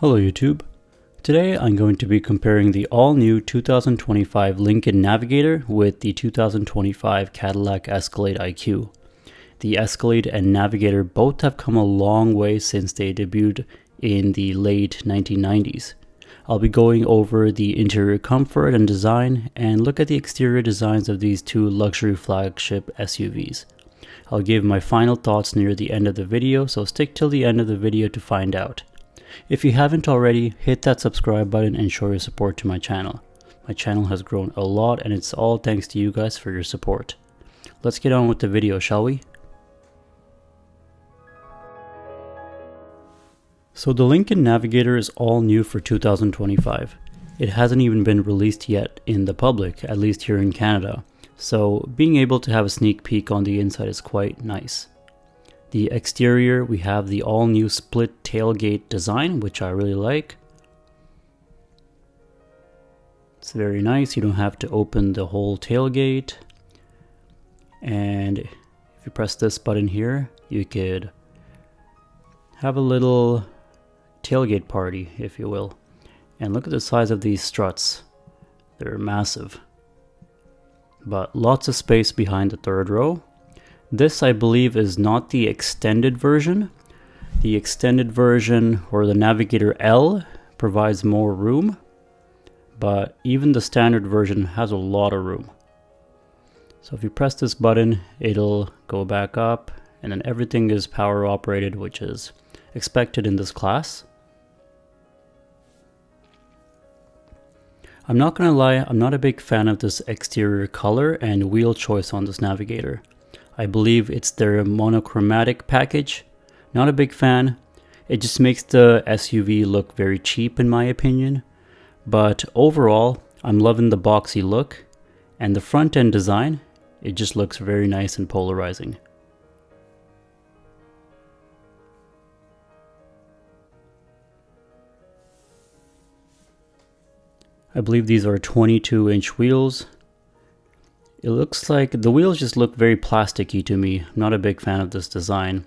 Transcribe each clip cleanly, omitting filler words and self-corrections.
Hello YouTube. Today I'm going to be comparing the all-new 2025 Lincoln Navigator with the 2025 Cadillac Escalade IQ. The Escalade and Navigator both have come a long way since they debuted in the late 1990s. I'll be going over the interior comfort and design and look at the exterior designs of these two luxury flagship SUVs. I'll give my final thoughts near the end of the video, so stick till the end of the video to find out. If you haven't already, hit that subscribe button and show your support to my channel. My channel has grown a lot and it's all thanks to you guys for your support. Let's get on with the video, shall we? So the Lincoln Navigator is all new for 2025. It hasn't even been released yet in the public, at least here in Canada. So being able to have a sneak peek on the inside is quite nice. The exterior, we have the all-new split tailgate design, which I really like. It's very nice. You don't have to open the whole tailgate. And if you press this button here, you could have a little tailgate party, if you will. And look at the size of these struts. They're massive. But lots of space behind the third row. This, I believe, is not the extended version. The extended version, or the Navigator L, provides more room, but even the standard version has a lot of room. So if you press this button, it'll go back up, and then everything is power operated, which is expected in this class. I'm not gonna lie, I'm not a big fan of this exterior color and wheel choice on this Navigator. I believe it's their monochromatic package. Not a big fan. It just makes the SUV look very cheap in my opinion. But overall, I'm loving the boxy look. And the front end design, it just looks very nice and polarizing. I believe these are 22-inch wheels. It looks like the wheels just look very plasticky to me. I'm not a big fan of this design.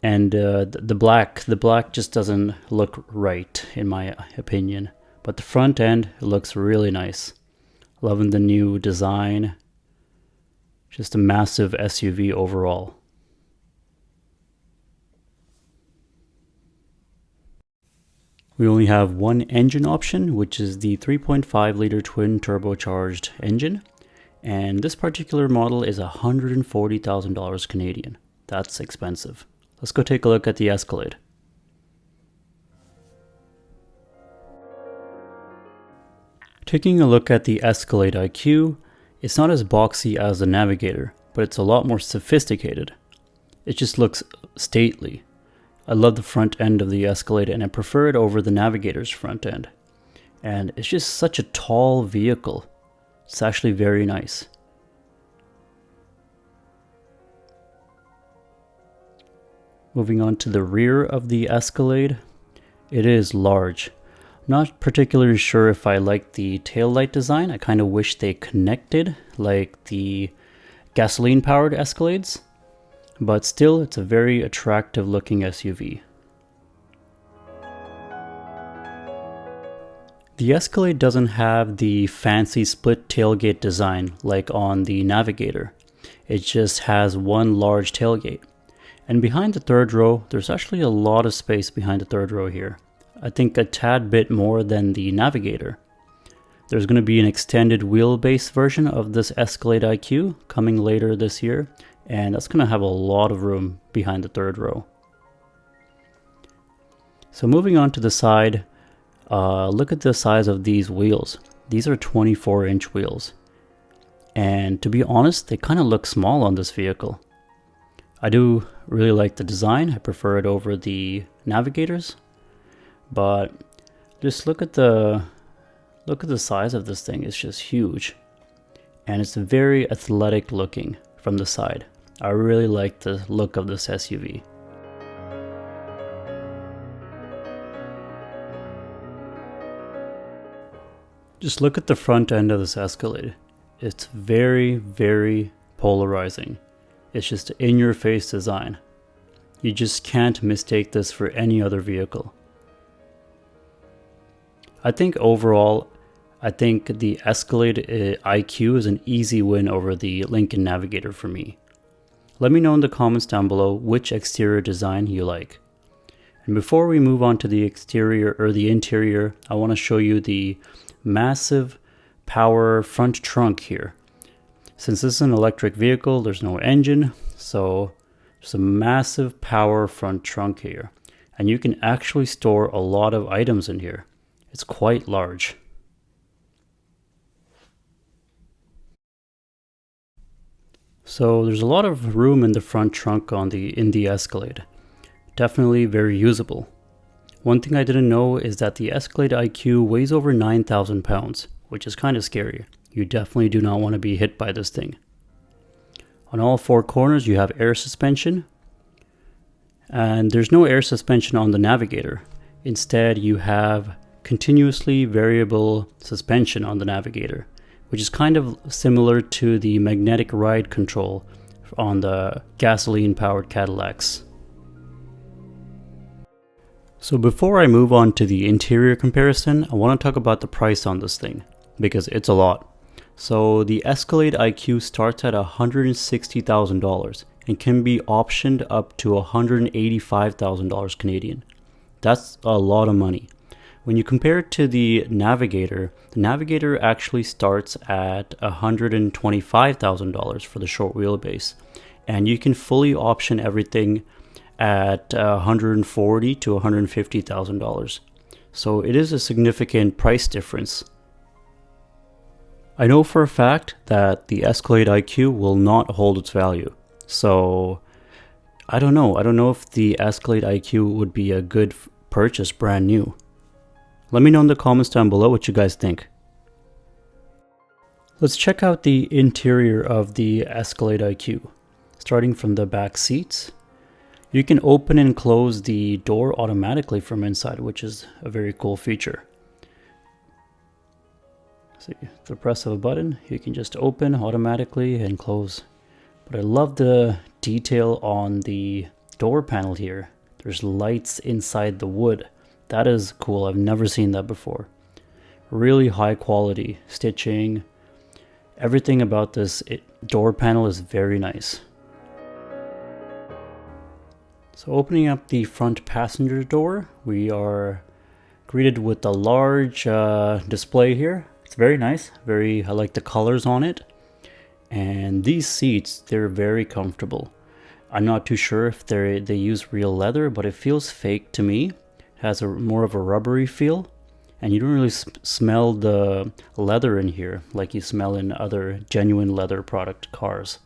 And the black just doesn't look right in my opinion. But the front end looks really nice. Loving the new design. Just a massive SUV overall. We only have one engine option, which is the 3.5 liter twin turbocharged engine. And this particular model is $140,000 Canadian. That's expensive. Let's go take a look at the Escalade. Taking a look at the Escalade IQ, it's not as boxy as the Navigator, but it's a lot more sophisticated. It just looks stately. I love the front end of the Escalade and I prefer it over the Navigator's front end. And it's just such a tall vehicle. It's actually very nice. Moving on to the rear of the Escalade. It is large. I'm not particularly sure if I like the taillight design. I kind of wish they connected like the gasoline powered Escalades. But still, it's a very attractive looking SUV. The Escalade doesn't have the fancy split tailgate design like on the Navigator. It just has one large tailgate. And behind the third row, there's actually a lot of space behind the third row here. I think a tad bit more than the Navigator. There's going to be an extended wheelbase version of this Escalade IQ coming later this year. And that's going to have a lot of room behind the third row. So moving on to the side, look at the size of these wheels. These are 24-inch wheels. And to be honest, they kind of look small on this vehicle. I do really like the design. I prefer it over the Navigators. But just look at the size of this thing. It's just huge. And it's very athletic looking from the side. I really like the look of this SUV. Just look at the front end of this Escalade. It's very, very polarizing. It's just an in-your-face design. You just can't mistake this for any other vehicle. I think overall, I think the Escalade IQ is an easy win over the Lincoln Navigator for me. Let me know in the comments down below which exterior design you like. And before we move on to the exterior or the interior, I want to show you the massive power front trunk here. Since this is an electric vehicle, there's no engine, so there's a massive power front trunk here. And you can actually store a lot of items in here. It's quite large. So there's a lot of room in the front trunk in the Escalade. Definitely very usable. One thing I didn't know is that the Escalade IQ weighs over 9,000 pounds, which is kind of scary. You definitely do not want to be hit by this thing. On all four corners you have air suspension, and there's no air suspension on the Navigator. Instead you have continuously variable suspension on the Navigator, which is kind of similar to the magnetic ride control on the gasoline powered Cadillacs. So before I move on to the interior comparison, I want to talk about the price on this thing, because it's a lot. So the Escalade IQ starts at $160,000 and can be optioned up to $185,000 Canadian. That's a lot of money. When you compare it to the Navigator actually starts at $125,000 for the short wheelbase, and you can fully option everything at $140,000 to $150,000. So it is a significant price difference. I know for a fact that the Escalade IQ will not hold its value. So I don't know if the Escalade IQ would be a good purchase brand new. Let me know in the comments down below what you guys think. Let's check out the interior of the Escalade IQ. Starting from the back seats, you can open and close the door automatically from inside, which is a very cool feature. See, with the press of a button, you can just open automatically and close. But I love the detail on the door panel here. There's lights inside the wood. That is cool. I've never seen that before. Really high quality stitching. Everything about this door panel is very nice. So opening up the front passenger door, we are greeted with a large display here. It's very nice. I like the colors on it. And these seats, they're very comfortable. I'm not too sure if they use real leather, but it feels fake to me. It has more of a rubbery feel. And you don't really smell the leather in here like you smell in other genuine leather product cars.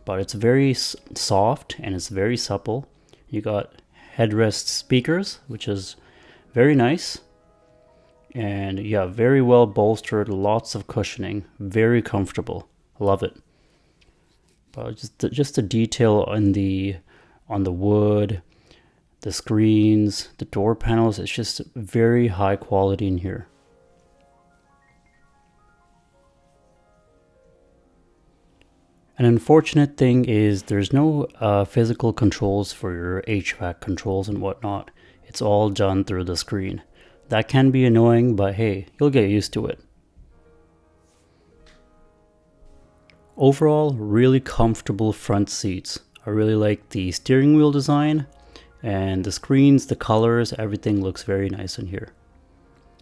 But it's very soft and it's very supple. You got headrest speakers, which is very nice. And yeah, very well bolstered, lots of cushioning, very comfortable. Love it. But just the detail on the wood, the screens, the door panels, it's just very high quality in here. An unfortunate thing is there's no physical controls for your HVAC controls and whatnot. It's all done through the screen. That can be annoying, but hey, you'll get used to it. Overall, really comfortable front seats. I really like the steering wheel design, and the screens, the colors, everything looks very nice in here.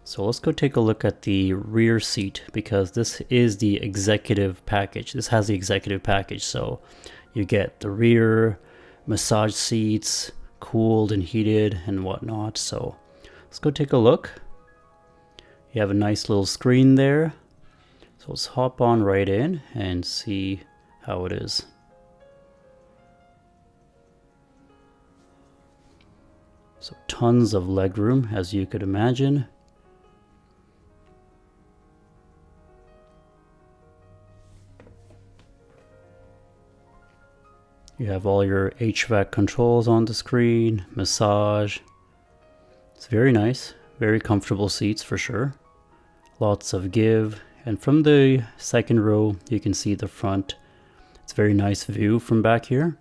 So let's go take a look at the rear seat, because this is the executive package. This has the executive package, so you get the rear massage seats, cooled and heated and whatnot. So let's go take a look. You have a nice little screen there. So let's hop on right in and see how it is. So tons of legroom, as you could imagine. You have all your HVAC controls on the screen, massage. It's very nice, very comfortable seats for sure. Lots of give. And from the second row, you can see the front. It's a very nice view from back here.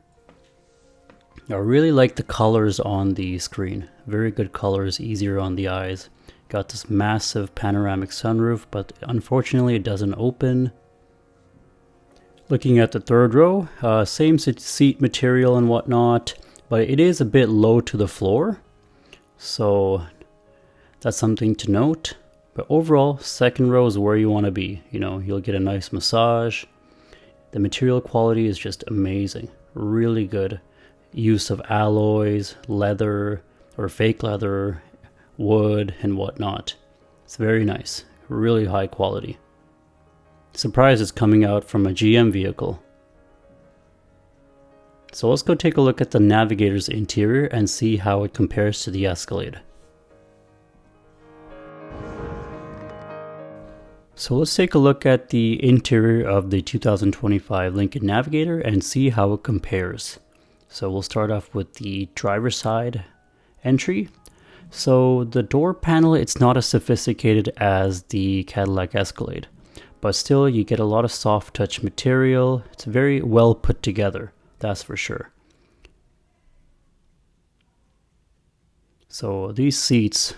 I really like the colors on the screen. Very good colors, easier on the eyes. Got this massive panoramic sunroof, but unfortunately it doesn't open. Looking at the third row, same seat material and whatnot, but it is a bit low to the floor, so that's something to note. But overall, second row is where you want to be. You know, you'll get a nice massage. The material quality is just amazing, really good. Use of alloys, leather or fake leather, wood and whatnot. It's very nice, really high quality. Surprised it's coming out from a GM vehicle. So let's go take a look at the Navigator's interior and see how it compares to the Escalade. So let's take a look at the interior of the 2025 Lincoln Navigator and see how it compares. So we'll start off with the driver's side entry. So the door panel, it's not as sophisticated as the Cadillac Escalade, but still you get a lot of soft touch material. It's very well put together, that's for sure. So these seats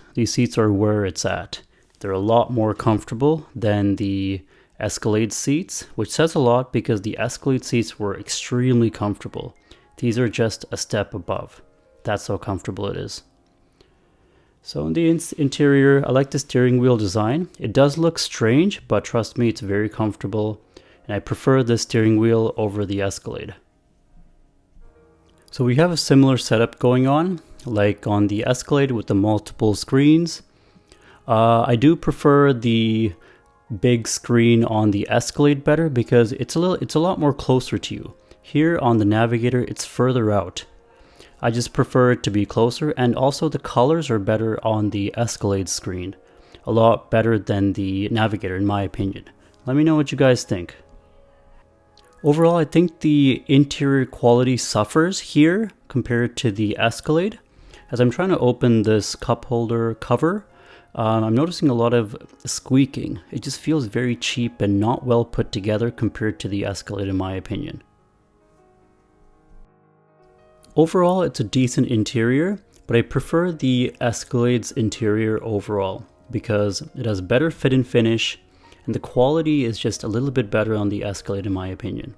are where it's at. They're a lot more comfortable than the Escalade seats, which says a lot because the Escalade seats were extremely comfortable. These are just a step above. That's how comfortable it is. So in the interior, I like the steering wheel design. It does look strange, but trust me, it's very comfortable. And I prefer this steering wheel over the Escalade. So we have a similar setup going on, like on the Escalade with the multiple screens. I do prefer the big screen on the Escalade better because it's a lot more closer to you. Here on the Navigator, it's further out. I just prefer it to be closer, and also the colors are better on the Escalade screen. A lot better than the Navigator in my opinion. Let me know what you guys think. Overall, I think the interior quality suffers here compared to the Escalade. As I'm trying to open this cup holder cover, I'm noticing a lot of squeaking. It just feels very cheap and not well put together compared to the Escalade in my opinion. Overall, it's a decent interior, but I prefer the Escalade's interior overall because it has better fit and finish, and the quality is just a little bit better on the Escalade in my opinion.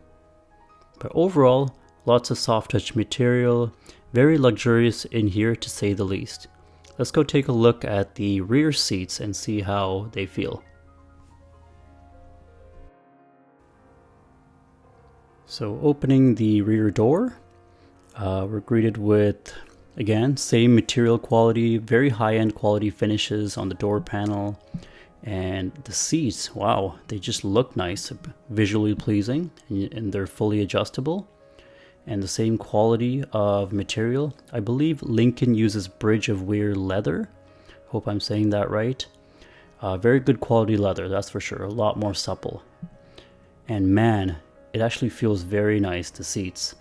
But overall, lots of soft touch material, very luxurious in here to say the least. Let's go take a look at the rear seats and see how they feel. So opening the rear door, we're greeted with, again, same material quality, very high-end quality finishes on the door panel. And the seats, wow, they just look nice, visually pleasing, and they're fully adjustable. And the same quality of material. I believe Lincoln uses bridge of weir leather. Hope I'm saying that right. Very good quality leather, that's for sure. A lot more supple. And man, it actually feels very nice, the seats.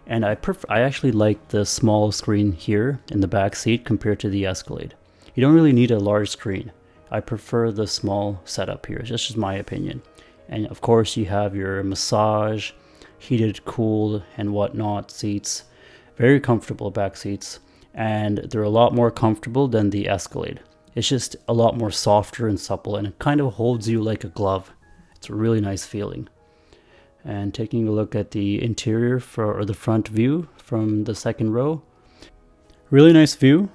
And I actually like the small screen here in the back seat compared to the Escalade. You don't really need a large screen. I prefer the small setup here. It's just my opinion. And of course you have your massage, heated, cooled, and whatnot seats. Very comfortable back seats, and they're a lot more comfortable than the Escalade. It's just a lot more softer and supple, and it kind of holds you like a glove. It's a really nice feeling. And taking a look at the interior or the front view from the second row. Really nice view.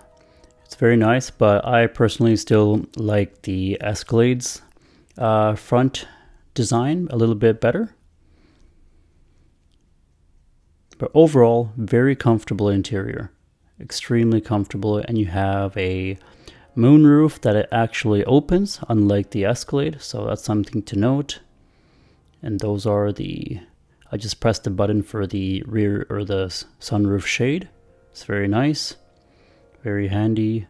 It's very nice, but I personally still like the Escalade's front design a little bit better. But overall, very comfortable interior, extremely comfortable, and you have a moonroof that it actually opens, unlike the Escalade, so that's something to note. And those are I just pressed the button for the rear or the sunroof shade. It's very nice, very handy.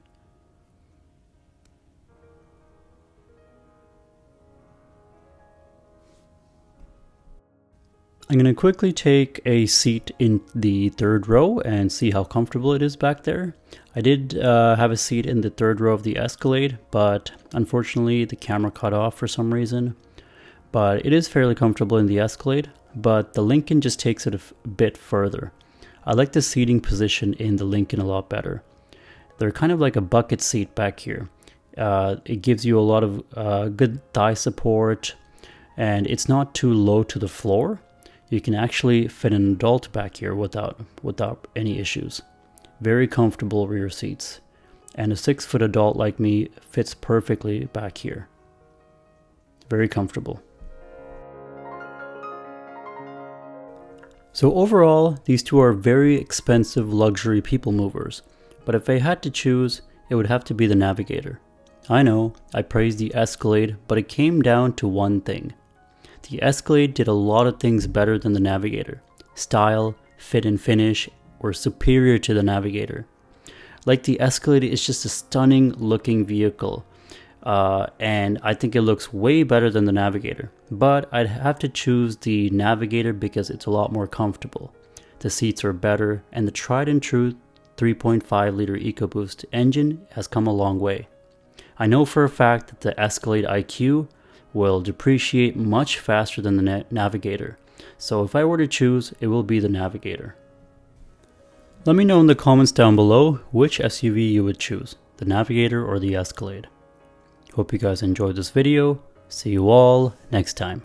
I'm going to quickly take a seat in the third row and see how comfortable it is back there. I did have a seat in the third row of the Escalade, but unfortunately the camera cut off for some reason. But it is fairly comfortable in the Escalade, but the Lincoln just takes it a bit further. I like the seating position in the Lincoln a lot better. They're kind of like a bucket seat back here. It gives you a lot of good thigh support, and it's not too low to the floor. You can actually fit an adult back here without any issues. Very comfortable rear seats. And a 6-foot adult like me fits perfectly back here. Very comfortable. So overall, these two are very expensive luxury people movers. But if I had to choose, it would have to be the Navigator. I know, I praised the Escalade, but it came down to one thing. The Escalade did a lot of things better than the Navigator. Style, fit and finish were superior to the Navigator. Like the Escalade is just a stunning looking vehicle, and I think it looks way better than the Navigator. But I'd have to choose the Navigator because it's a lot more comfortable. The seats are better, and the tried and true 3.5 liter EcoBoost engine has come a long way. I know for a fact that the Escalade IQ will depreciate much faster than the Navigator. So if I were to choose, it will be the Navigator. Let me know in the comments down below which SUV you would choose, the Navigator or the Escalade. Hope you guys enjoyed this video. See you all next time.